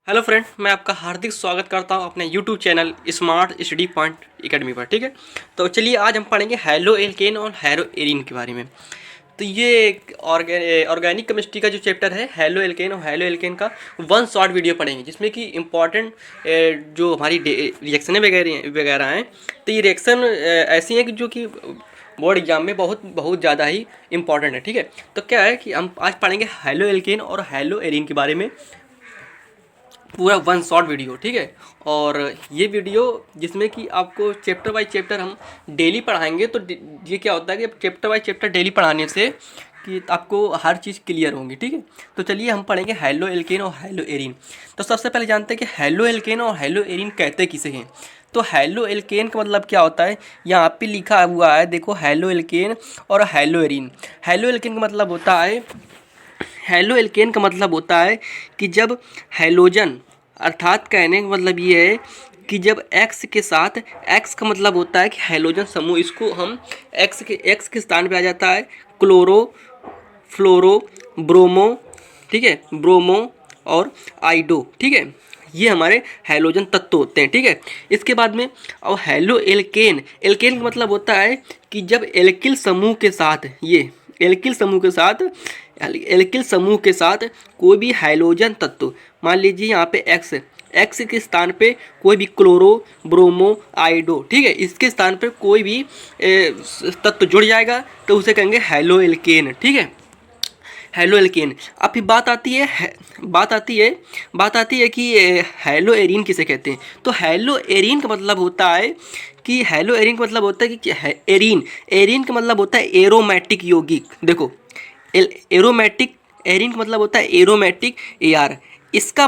Hello friend, मैं आपका हार्दिक स्वागत करता हूं अपने YouTube channel smart study point academy पर। ठीक है, तो चलिए आज हम पढ़ेंगे हैलो एल्केन और हैलो एरीन के बारे में। तो ये ऑर्गेनिक केमिस्ट्री का जो चैप्टर है हैलो एल्केन और हैलो एल्केन का वन शॉर्ट वीडियो पढ़ेंगे, जिसमें कि इम्पॉर्टेंट जो हमारी रिएक्शनें वगैरह हैं। तो ये रिएक्शन ऐसी हैं कि जो कि बोर्ड एग्जाम में बहुत बहुत ज़्यादा ही इंपॉर्टेंट है। ठीक है, तो क्या है कि हम आज पढ़ेंगे हैलो एल्केन और हैलो एरीन के बारे में, पूरा वन शॉट वीडियो। ठीक है, और ये वीडियो जिसमें कि आपको चैप्टर बाय चैप्टर हम डेली पढ़ाएंगे। तो ये क्या होता है कि चैप्टर बाय चैप्टर डेली पढ़ाने से कि आपको हर चीज़ क्लियर होंगी। ठीक है, तो चलिए हम पढ़ेंगे हैलो एल्केन और हैलो एरीन। तो सबसे पहले जानते हैं कि हैलो एल्केन और हैलो एरीन कहते किसे हैं। तो हैलो एल्केन का मतलब क्या होता है, यहाँ पे लिखा हुआ है, देखो, हैलो एल्केन और हैलो एरीन। हैलो एल्केन का मतलब होता है, हैलो एल्केन का मतलब होता है कि जब हैलोजन, अर्थात कहने का मतलब ये है कि जब एक्स के साथ, एक्स का मतलब होता है कि हैलोजन समूह, इसको हम एक्स के स्थान पे आ जाता है क्लोरो, फ्लोरो, ब्रोमो। ठीक है, ब्रोमो और आइडो। ठीक है, ये हमारे हैलोजन तत्व होते हैं। ठीक है, इसके बाद में अब हैलो एल्केन, एल्केन का मतलब होता है कि जब एल्किल समूह के साथ, ये एल्किल समूह के साथ, एल्किल समूह के साथ कोई भी हाइड्रोजन तत्व, मान लीजिए यहाँ पे एक्स, एक्स के स्थान पे कोई भी क्लोरो, ब्रोमो, आइडो, ठीक है, इसके स्थान पे कोई भी तत्व जुड़ जाएगा तो उसे कहेंगे हैलो एल्केन। ठीक है, हैलो एल्केन। अब फिर बात आती है कि हैलो एरीन किसे कहते हैं। तो हैलो एरीन का मतलब होता है कि, हैलो एरीन का मतलब होता है कि एरीन, एरीन का मतलब होता है एरोमेटिक यौगिक। देखो, एरोमेटिक, एरीन का मतलब होता है एरोमेटिक, एआर, इसका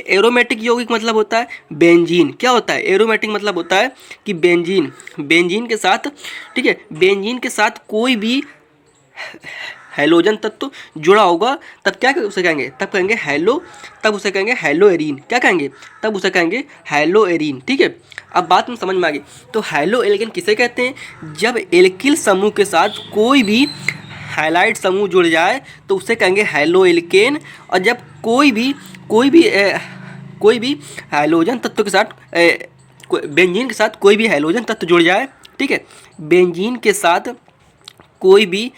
एरोमेटिक यौगिक मतलब होता है बेंजीन। क्या होता है एरोमेटिक मतलब होता है कि बेंजीन, बेंजीन के साथ, ठीक है, बेंजीन के साथ कोई भी हैलोजन तत्व जुड़ा होगा, तब क्या उसे कहेंगे, तब कहेंगे हैलो, तब उसे कहेंगे हैलो एरीन। क्या कहेंगे, तब उसे कहेंगे हैलो एरीन। ठीक है, अब बात में समझ में आ गई। तो हैलो एल्केन किसे कहते हैं, जब एल्किल समूह के साथ कोई भी हाइलाइट समूह जुड़ जाए तो उसे कहेंगे हैलो एल्केन। और जब कोई भी हैलोजन तत्व के साथ, बेंजीन के साथ कोई भी हैलोजन तत्व जुड़ जाए, ठीक है, बेंजीन के साथ कोई भी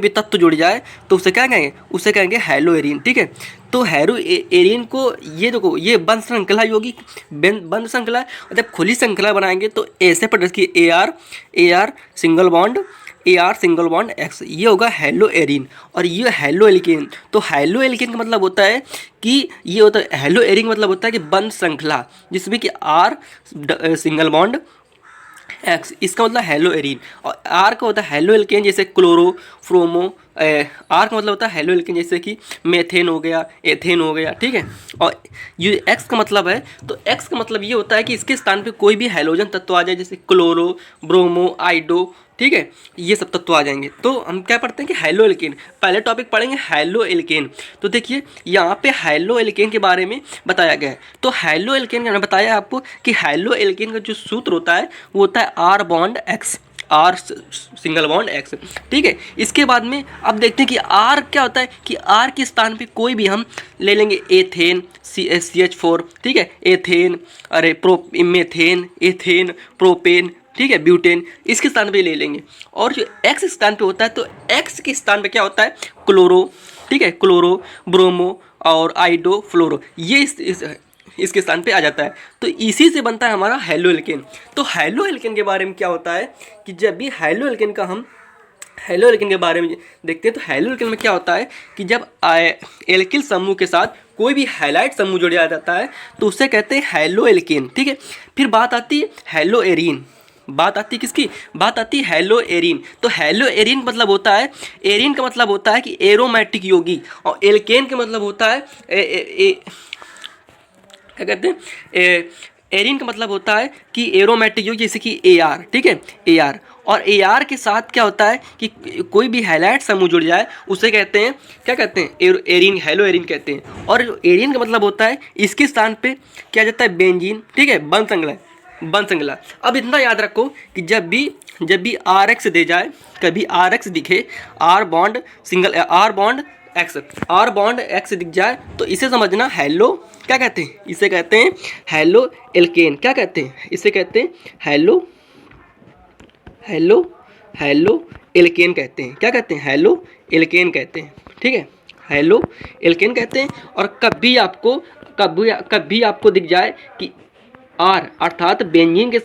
तत्व जुड़ जाए तो उसे क्या कहेंगे, उसे कहेंगे हैलो एरीन। ठीक है, तो हैलो एरीन को, ये देखो, ये बंद श्रृंखला यौगिक, बंद श्रृंखला, और जब खुली श्रृंखला बनाएंगे तो ऐसे पर रखिए A R single bond, A R single bond x, ये होगा हैलो एरीन। और ये हैलो एल्केन। तो हैलो एल्केन का मतलब होता है कि ये होता है, हैलो एरीन का मतलब होता है कि बंद श्रृंखला, जिसमें कि आर सिंगल बॉन्ड एक्स, इसका मतलब हैलो एरीन। और आर का होता है हैलो एल्केन, जैसे क्लोरो, फ्रोमो। आर का मतलब होता है हैलो एल्केन, जैसे कि मेथेन हो गया, एथेन हो गया। ठीक है, और ये एक्स का मतलब है, तो एक्स का मतलब ये होता है कि इसके स्थान पे कोई भी हैलोजन तत्व आ जाए, जैसे क्लोरो, ब्रोमो, आइडो। ठीक है, ये सब तत्व आ जाएंगे। तो हम क्या पढ़ते हैं कि हैलो एल्केन, पहले टॉपिक पढ़ेंगे हैलो एल्केन। तो देखिए यहाँ पे हैलो एल्केन के बारे में बताया गया है। तो हैलो एल्केन मैंने बताया आपको कि हैलो एल्केन का जो सूत्र होता है वो होता है R bond x, R single bond X. ठीक है, इसके बाद में अब देखते हैं कि आर क्या होता है, कि आर के स्थान पे कोई भी हम ले लेंगे एथेन, CH4, ठीक है, एथेन, अरे मेथेन, एथेन, प्रोपेन, ठीक है, ब्यूटेन, इसके स्थान पे ले लेंगे। और जो एक्स स्थान पे होता है, तो एक्स के स्थान पे क्या होता है, क्लोरो, ठीक है, क्लोरो, ब्रोमो और आइडो, फ्लोरो, ये इसके स्थान पे आ जाता है। तो इसी से बनता है हमारा हैलो एल्केन। तो हैलो एल्केन के बारे में क्या होता है कि जब भी हैलो एल्केन का हम, हैलो एल्केन के बारे में देखते हैं, तो हैलो एल्केन में क्या होता है कि जब एल्किल समूह के साथ कोई भी हैलाइड समूह जुड़ा जाता है तो उसे कहते हैं हैलो एल्केन। ठीक है, फिर बात आती है हैलो एरीन, बात आती है किसकी, बात आती है हैलो एरीन। तो हैलो एरीन का मतलब होता है, एरीन का मतलब होता है कि एरोमेटिक यौगिक, और एल्केन का मतलब होता है क्या कहते हैं, एरीन का मतलब होता है कि एरोमेटिक यौगिक, जैसे कि ए आर। ठीक है, ए आर, और ए आर के साथ क्या होता है कि कोई भी हैलाइड समूह जुड़ जाए उसे कहते हैं, क्या कहते हैं, एरीन, हैलो एरीन कहते हैं। और एरीन का मतलब होता है इसके स्थान पे क्या जाता है, बेंजीन। ठीक है, बंद श्रृंखला, बंद श्रृंखला। अब इतना याद रखो कि जब भी आर एक्स दे जाए, कभी आर एक्स दिखे, R bond single, R bond x, R bond x दिख जाए तो इसे समझना हेलो क्या कहते हैं, इसे कहते हैं हेलो एल्केन। क्या कहते हैं, इसे कहते हैं हेलो हेलो हेलो एल्केन कहते हैं। क्या कहते हैं, हेलो एल्केन कहते हैं। ठीक है, हेलो एल्केन कहते हैं। और कभी आपको दिख जाए कि आर अर्थात बेंजीन के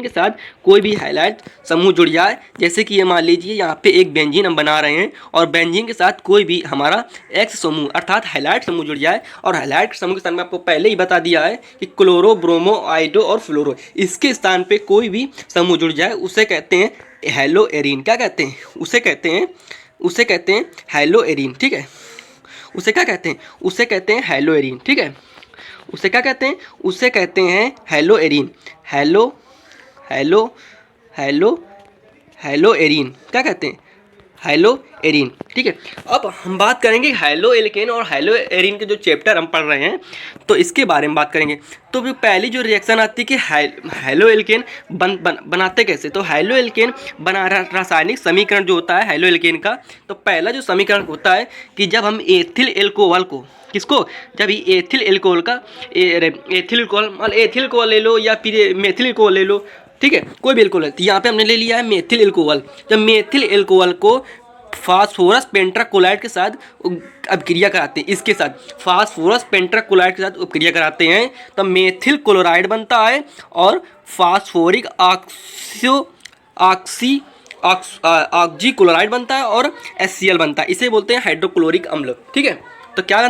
साथ कोई भी हाइलाइट समूह जुड़ जाए, जैसे कि ये मान लीजिए यहाँ पे एक बेंजीन हम बना रहे हैं और बेंजीन के साथ कोई भी हमारा एक्स समूह अर्थात हाइलाइट समूह जुड़ जाए, और हाइलाइट समूह के स्थान में आपको पहले ही बता दिया है कि क्लोरो, ब्रोमो, आइडो और फ्लोरो, इसके स्थान पे कोई भी समूह जुड़ जाए उसे कहते हैं हेलो एरीन। क्या कहते हैं, उसे कहते हैं हेलो एरीन। ठीक है, उसे क्या कहते हैं, उसे कहते हैं हेलो एरीन। ठीक है, उसे क्या कहते हैं, उसे कहते हैं hello arene. Hello hello hello hello arene. क्या कहते हैं, हेलो एरीन। ठीक है, अब हम बात करेंगे हेलो एल्केन और हेलो एरीन के जो चैप्टर हम पढ़ रहे हैं तो इसके बारे में बात करेंगे। तो पहली जो रिएक्शन आती है कि हेलो एल्केन बनाते कैसे, तो हेलो एल्केन बना रासायनिक समीकरण जो होता है हेलो एल्केन का, तो पहला जो समीकरण होता है कि जब हम एथिल एल्कोहल को, किसको, जब एथिल एल्कोहल का एथिल एल्कोहल ले लो या फिर मेथिल एल्कोहल ले लो, ठीक है, कोई भी एल्कोहल है, तो यहाँ पे हमने ले लिया है मेथिल एल्कोहल। जब मेथिल एल्कोहल को फास्फोरस पेंट्राक्लोराइड के साथ अभिक्रिया कराते हैं, इसके साथ फास्फोरस पेंट्राक्लोराइड के साथ अभिक्रिया कराते हैं तो मेथिल क्लोराइड बनता है और फास्फोरिक ऑक्सी क्लोराइड बनता है और HCl बनता है, इसे बोलते हैं हाइड्रोक्लोरिक अम्ल। ठीक है, तो क्या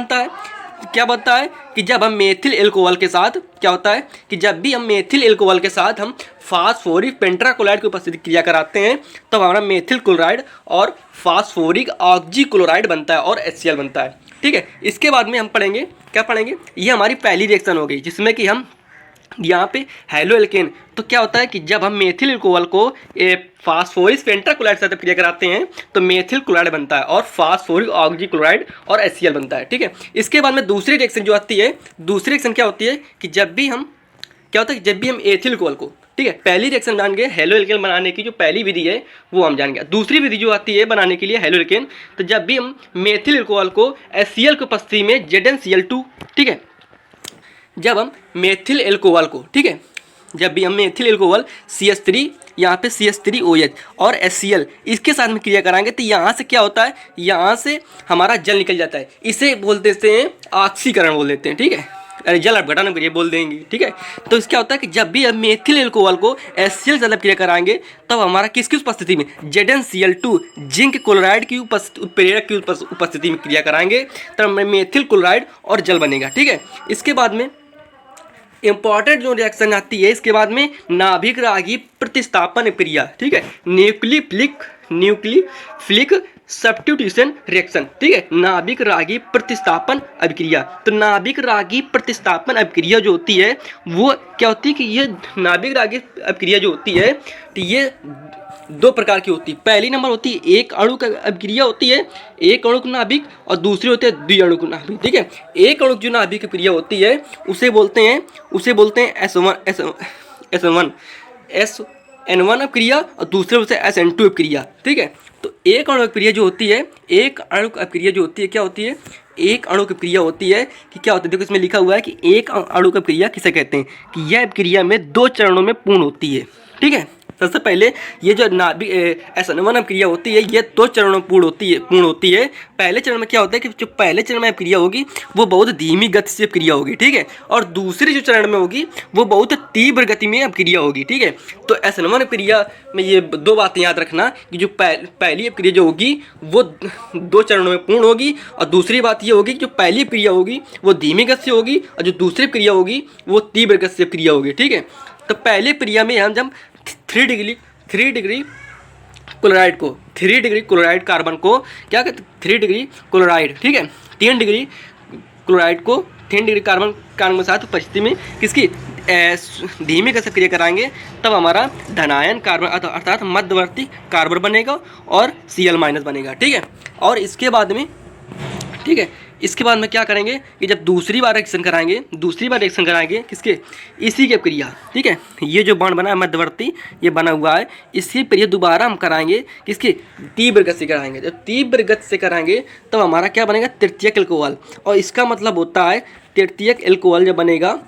बनता है कि जब हम मेथिल एल्कोहल के साथ क्या होता है कि जब भी हम मेथिल एल्कोहल के साथ हम फास्फोरिक पेंट्राक्लोराइड की उपस्थिति क्रिया कराते हैं तो हमारा मेथिल क्लोराइड और फास्फोरिक ऑक्सी क्लोराइड बनता है और HCl बनता है। ठीक है, इसके बाद में हम पढ़ेंगे, क्या पढ़ेंगे, ये हमारी पहली रिएक्शन हो गई जिसमें कि हम यहाँ पे हेलो एल्केन, तो क्या होता है कि जब हम मेथिल एल्कोहल को फास्फोरिक पेंट्राक्लोराइड के साथ क्रिया कराते हैं तो मेथिल क्लोराइड बनता है और फास्फोरिक ऑक्सी क्लोराइड और HCl बनता है। ठीक है, इसके बाद में दूसरी रिएक्शन जो आती है, दूसरी रिएक्शन क्या होती है कि जब भी हम एथिल एल्कोहल को, ठीक है, पहली रिएक्शन जान गए हेलो एल्केन बनाने की जो पहली विधि है वो हम जान गए। दूसरी विधि जो आती है बनाने के लिए हेलो एल्केन, तो जब भी हम मेथिल एल्कोहल को HCl की उपस्थिति में ZnCl2, ठीक है, जब हम मेथिल एल्कोहल को, ठीक है, जब भी हम मेथिल एल्कोहल CH3 यहाँ पे CH3OH और HCl इसके साथ में क्रिया कराएंगे तो यहाँ से क्या होता है, यहाँ से हमारा जल निकल जाता है, इसे बोल देते हैं ऑक्सीकरण बोल देते हैं। ठीक है, अरे जल अपघटन करिए बोल देंगे। ठीक है, तो इसका होता है कि जब भी हम मेथिल एल्कोहल को HCl से क्रिया कराएंगे तब हमारा किसकी उपस्थिति में ZnCl2 जिंक क्लोराइड की उत्प्रेरक की उपस्थिति में क्रिया कराएंगे तब मेथिल क्लोराइड और जल बनेगा। ठीक है, इसके बाद में इंपॉर्टेंट जो रिएक्शन आती है इसके बाद में नाभिक रागी प्रतिस्थापन क्रिया। ठीक है, न्यूक्लियोफिलिक सब्स्टिट्यूशन रिएक्शन। ठीक है, नाभिक रागी प्रतिस्थापन अभिक्रिया। तो नाभिक रागी प्रतिस्थापन अभिक्रिया जो होती है वो क्या होती है कि ये नाभिक रागी अभिक्रिया जो होती है तो ये दो प्रकार की होती है। पहली नंबर होती है एक अणु का अभिक्रिया होती है, एक अणु नाभिक, और दूसरी होती है द्विअणु नाभिक। ठीक है, एक अणु जो नाभिक अभिक्रिया होती है उसे बोलते हैं SN1 अभिक्रिया और दूसरे होते हैं SN2 अभिक्रिया। ठीक है, तो एक अणु अभिक्रिया जो होती है, एक अणु अभिक्रिया जो होती है क्या होती है, एक अणु की क्रिया होती है कि क्या होता है, देखो इसमें लिखा हुआ है कि एक अणु की क्रिया किसे कहते हैं कि यह क्रिया में 2 चरणों में पूर्ण होती है। ठीक है, सबसे पहले ये जो SN1 क्रिया होती है ये 2 चरणों में पूर्ण होती है। पहले चरण में क्या होता है कि जो पहले चरण में क्रिया होगी वो बहुत धीमी गति से क्रिया होगी। ठीक है, और दूसरी जो चरण में होगी वो बहुत तीव्र गति में क्रिया होगी। ठीक है, तो SN1 क्रिया में ये 2 बातें याद रखना कि जो पहली क्रिया जो होगी वो 2 चरणों में पूर्ण होगी, और दूसरी बात ये होगी कि जो पहली क्रिया होगी वो धीमी गति से होगी और जो दूसरी क्रिया होगी वो तीव्र गति से क्रिया होगी। ठीक है, तो पहले क्रिया में हम जब 3 डिग्री क्लोराइड कार्बन को क्या कहते हैं, 3 डिग्री क्लोराइड, ठीक है, 3 डिग्री क्लोराइड को 3 डिग्री कार्बन के साथ उपस्थिति में किसकी धीमी गति से क्रिया कराएंगे तब हमारा धनायन कार्बन अर्थात मध्यवर्ती कार्बन बनेगा और Cl- बनेगा। ठीक है, और इसके बाद में, ठीक है, इसके बाद में क्या करेंगे कि जब दूसरी बार रिएक्शन कराएंगे किसके, इसी के अपक्रिया, ठीक है। ये जो बॉन्ड बना है मध्यवर्ती, ये बना हुआ है, इसी पर ये दोबारा हम कराएंगे किसके, तीव्र गति से कराएंगे। जब तीव्र गति से कराएंगे तब हमारा क्या बनेगा, तृतीयक अल्कोहल। और इसका मतलब होता है तृतीयक अल्कोहल जब बनेगा,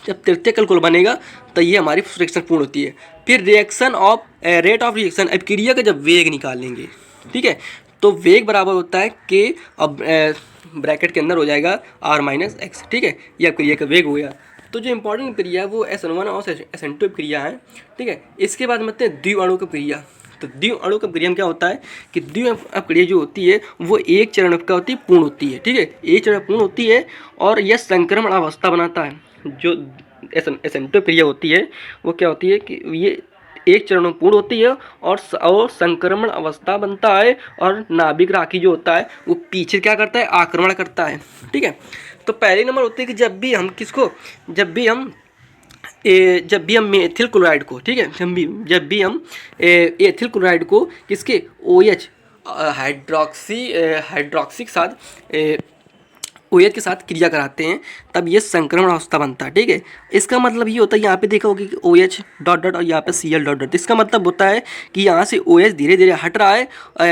जब तृतीयक अल्कोहल बनेगा तो ये हमारी रिएक्शन पूर्ण होती है। फिर reaction of rate of reaction, अपक्रिया का जब वेग निकालेंगे, ठीक है, तो वेग बराबर होता है के, अब ब्रैकेट के अंदर हो जाएगा R माइनस एक्स, ठीक है। ये अपक्रिया का वेग हो गया। तो जो इंपॉर्टेंट क्रिया है वो SN1 और SN2 क्रिया है, ठीक है। इसके बाद मतलब द्विअणु की क्रिया। तो द्विअणु की क्रिया में क्या होता है कि द्विअणु क्रिया जो होती है वो एक चरण का होती है, पूर्ण होती है, ठीक है, एक चरण पूर्ण होती है और यह संक्रमण अवस्था बनाता है। जो SN2 क्रिया होती है वो क्या होती है कि ये एक चरण में पूर्ण होती है और संक्रमण अवस्था बनता है, और नाभिक राखी जो होता है वो पीछे क्या करता है, आक्रमण करता है, ठीक है। तो पहले नंबर होते हैं कि जब भी हम किसको, जब भी हम मेथिल क्लोराइड को, ठीक है, जब भी हम एथिल क्लोराइड को किसके OH हाइड्रोक्सी के साथ OH के साथ क्रिया कराते हैं तब ये संक्रमण अवस्था बनता है, ठीक है। इसका मतलब ये होता है, यहाँ पे देखा होगा कि OH डॉट डॉट और यहाँ पे Cl डॉट डॉट। इसका मतलब होता है कि यहाँ से OH धीरे धीरे हट रहा है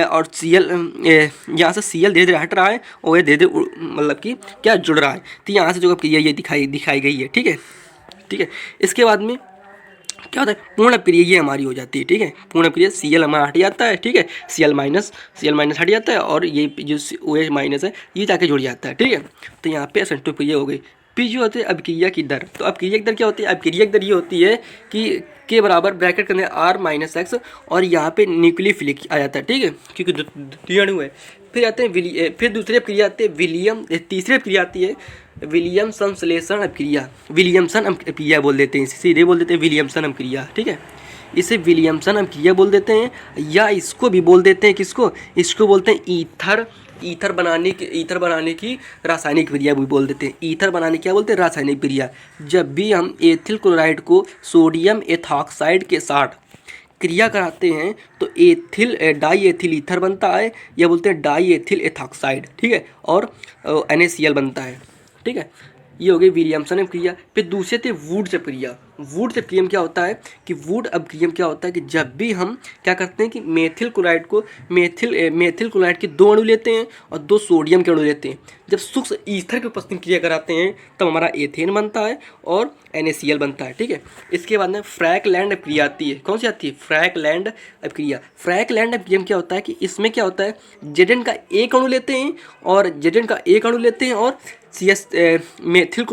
और यहाँ से Cl धीरे धीरे हट रहा है, OH धीरे धीरे मतलब कि क्या जुड़ रहा है। तो यहाँ से जो क्रिया ये दिखाई गई है, ठीक है, ठीक है। इसके बाद में क्या होता है, पूर्ण अपक्रिया ये हमारी हो जाती है, ठीक है। पूर्ण अपक्रिया Cl हमारा हट जाता है, ठीक है, Cl माइनस हट जाता है और ये जो OH माइनस है ये जाके जुड़ जाता है, ठीक है। तो यहाँ पे SN2 अपक्रिया हो गई। फिर जो होती है अपक्रिया की दर। तो अपक्रिया की दर क्या होती है, अपक्रिया की दर ये होती है कि के बराबर ब्रैकेट के अंदर R माइनस एक्स और यहाँ पे न्यूक्लियोफिलिक आ जाता है, ठीक है, क्योंकि द्विअणु है। फिर आते हैं फिर दूसरी अपक्रिया आती है तीसरी अपक्रिया आती है विलियमसन संश्लेषण अपक्रिया। विलियमसन अपक्रिया बोल देते हैं, सीधे बोल देते हैं विलियमसन अपक्रिया, ठीक है। इसे विलियमसन अपक्रिया बोल देते हैं, या इसको भी बोल देते हैं किसको, इसको बोलते हैं ईथर बनाने की रासायनिक क्रिया भी बोल देते हैं। ईथर बनाने क्या बोलते हैं, रासायनिक क्रिया। जब भी हम एथिल क्लोराइड को सोडियम एथॉक्साइड के साथ क्रिया कराते हैं तो डाई एथिल ईथर बनता है, या बोलते हैं डाई एथिल एथॉक्साइड, ठीक है, और NaCl बनता है, ठीक है। ये हो गई विलियमसन अपक्रिया। फिर दूसरे थे वुड्स अपक्रिया। वुड्स अपक्रिया में क्या होता है कि वुड अपक्रिया में क्या होता है कि जब भी हम क्या करते हैं कि मेथिल क्लोराइड के 2 अणु लेते हैं और 2 सोडियम के अणु लेते हैं, जब सूक्ष्म ईथर की उपस्थिति में क्रिया कराते हैं तब हमारा एथेन बनता है और NaCl बनता है, ठीक है। इसके बाद में फ्रैकलैंड अपक्रिया आती है। कौन सी आती है, फ्रैकलैंड अपक्रिया। फ्रैकलैंड अपक्रिया में क्या होता है कि इसमें क्या होता है, Zn का एक अणु लेते हैं और मेथिल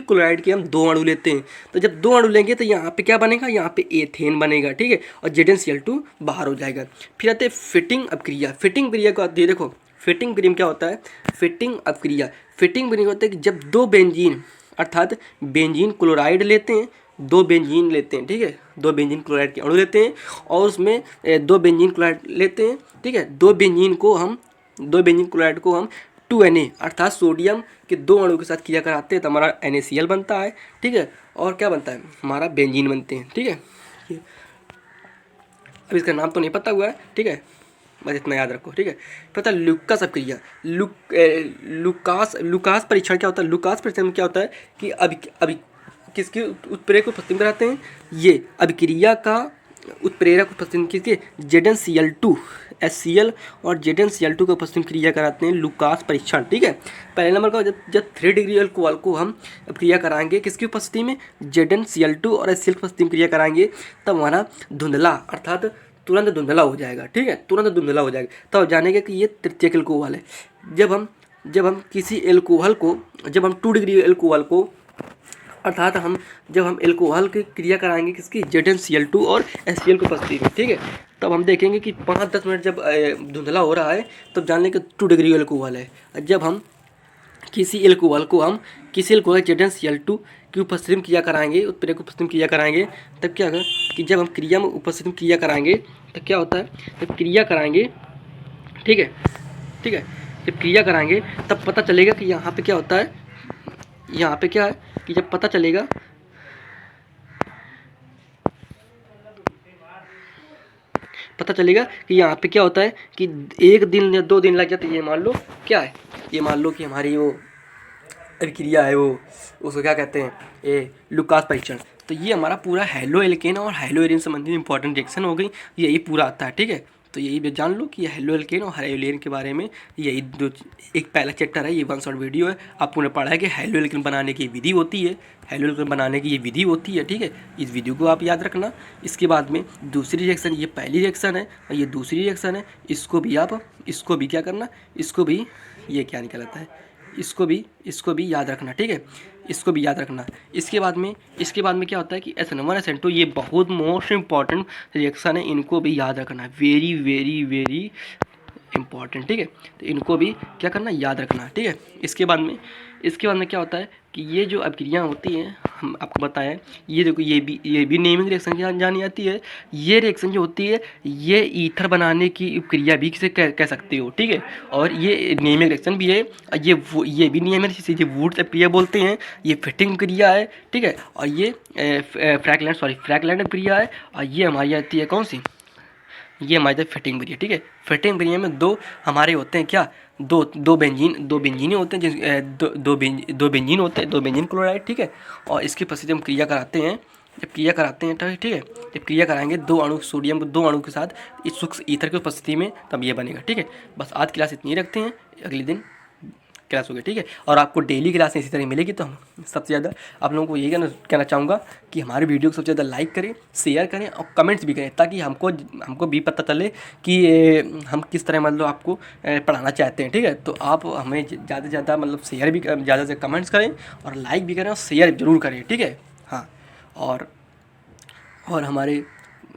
क्लोराइड के हम 2 अणु लेते हैं। तो जब 2 अणु लेंगे तो यहाँ पे क्या बनेगा, यहाँ पे एथेन बनेगा, ठीक है, और ZnCl2 बाहर हो जाएगा। फिर आते हैं फिटिंग अपक्रिया। फिटिंग क्रिया को आती है, देखो फिटिंग क्रिया में क्या होता है, फिटिंग अपक्रिया होता है कि जब 2 बेंजीन अर्थात बेंजीन क्लोराइड लेते हैं, 2 बेंजीन लेते हैं, ठीक है, 2 बेंजीन क्लोराइड के अणु लेते हैं और उसमें 2 बेंजीन क्लोराइड लेते हैं, ठीक है। 2 बेंजीन क्लोराइड को हम 2Na अर्थात सोडियम के 2 अणु के साथ क्रिया कराते हैं तो हमारा NaCl बनता है, ठीक है, और क्या बनता है, हमारा बेंजीन बनते हैं, ठीक है। अब इसका नाम तो नहीं पता हुआ है, ठीक है, बस इतना याद रखो, ठीक है। पता लुकास अपक्रिया। लुकास परीक्षण क्या होता है, लुकास परीक्षण में क्या होता है कि अभी किसकी उत्प्रेरक को उपस्थित कराते हैं, ये अभिक्रिया का उत्प्रेरक उपस्थित किसके, ZnCl2 HCl और ZnCl2 को उपस्थित क्रिया कराते हैं लुकास परीक्षण, ठीक है। पहले नंबर का जब 3 डिग्री अल्कोहल को हम क्रिया कराएंगे किसकी उपस्थिति में, ZnCl2 और HCl की उपस्थिति में क्रिया कराएंगे तब हमारा धुंधला अर्थात तुरंत धुंधला हो जाएगा, ठीक है, तुरंत धुंधला हो जाएगा। तब जानेंगे कि ये तृतीयक अल्कोहल है। जब हम किसी एल्कोहल को, जब हम 2 डिग्री अल्कोहल को अर्थात जब हम एल्कोहल की क्रिया कराएंगे किसकी, ZnCl2 और HCl को उपस्थिति में, ठीक है, तब हम देखेंगे कि 5-10 मिनट जब धुंधला हो रहा है तब जान लें कि 2 डिग्री अल्कोहल है। जब हम किसी एल्कोहल ZnCl2 की उपस्थिति में क्रिया कराएंगे, उत्प्रेरक उपस्थिति में क्रिया कराएंगे तब क्या होगा कि जब हम क्रिया में उपस्थिति में क्रिया कराएंगे तब क्या होता है, जब क्रिया कराएंगे, ठीक है, जब क्रिया कराएंगे तब पता चलेगा कि यहाँ पे क्या होता है, यहाँ पे क्या है कि जब पता चलेगा पता चलेगा कि यहाँ पे क्या होता है कि 1 दिन या 2 दिन लग जाते हैं। ये मान लो क्या है, ये मान लो कि हमारी वो प्रक्रिया है, वो उसको क्या कहते हैं, ये लुकास परीक्षण। तो ये हमारा पूरा हेलो एल्केन और हेलो एरिन संबंधित इंपॉर्टेंट रिएक्शन हो गई, यही पूरा आता है। ठीक है, तो यही भी जान लो कि ये हेलो एल्केन और हेलो एरिन के बारे में यही दो, एक पहला चैप्टर है, ये 1 शॉर्ट वीडियो है। आपको ने पढ़ा है कि हेलो एल्केन बनाने की विधि होती है, हेलो एल्केन बनाने की ये विधि होती है। ठीक है, इस वीडियो को आप याद रखना। इसके बाद में दूसरी रिएक्शन, ये पहली रिएक्शन है और ये दूसरी रिएक्शन है, इसको भी क्या करना, इसको भी, ये क्या निकलता है, इसको भी याद रखना। ठीक है, इसको भी याद रखना। इसके बाद में क्या होता है कि SN1 SN2, ये बहुत मोस्ट इंपॉर्टेंट रिएक्शन है, इनको भी याद रखना, वेरी वेरी वेरी इंपॉर्टेंट। ठीक है, तो इनको भी क्या करना, याद रखना। ठीक है, इसके बाद में क्या होता है कि ये जो अभिक्रियाएँ होती हैं, हम आपको बताएं, ये देखो ये भी नेमिंग रिएक्शन जानी जाती है। ये रिएक्शन जो होती है, ये ईथर बनाने की क्रिया भी किसे कह सकते हो। ठीक है, और ये नेमिंग रिएक्शन भी है, ये भी नियमित जिसे वुड क्रिया बोलते हैं, ये फिटिंग क्रिया है। ठीक है, और ये फ्रैगलैंड क्रिया है, और ये हमारी आती है कौन सी, ये हमारी फिटिंग क्रिया। ठीक है, फिटिंग क्रिया में दो हमारे होते हैं क्या, दो बेंजीन होते हैं, दो बेंजीन होते हैं, दो बेंजीन क्लोराइड। ठीक है, और इसकी उपस्थिति हम क्रिया कराते हैं, जब क्रिया कराते हैं तो ठीक है, जब क्रिया कराएंगे 2 अणु सोडियम को 2 अणु के साथ इस सूक्ष्म ईथर की उपस्थिति में, तब ये बनेगा। ठीक है, बस आज क्लास इतनी रखते हैं, अगले दिन क्लास हो गई। ठीक है, और आपको डेली क्लास इसी तरह मिलेगी। तो हम सबसे ज़्यादा आप लोगों को यही कहना चाहूँगा कि हमारे वीडियो को सबसे ज़्यादा लाइक करें, शेयर करें और कमेंट्स भी करें, ताकि हमको भी पता चले कि हम किस तरह मतलब आपको पढ़ाना चाहते हैं। ठीक है, तो आप हमें ज़्यादा से ज़्यादा मतलब शेयर भी, ज़्यादा से कमेंट्स करें और लाइक भी करें और शेयर ज़रूर करें। ठीक है, हाँ, और हमारे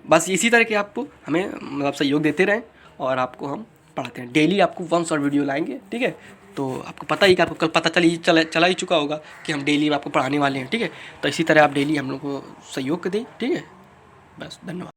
बस इसी तरह के आपको हमें मतलब सहयोग देते रहें, और आपको हम पढ़ाते हैं। डेली आपको 1 शॉर्ट वीडियो लाएंगे। ठीक है, तो आपको पता ही कि आपको कल पता चला ही चुका होगा कि हम डेली आपको पढ़ाने वाले हैं। ठीक है, तो इसी तरह आप डेली हम लोग को सहयोग दें। ठीक है, बस धन्यवाद।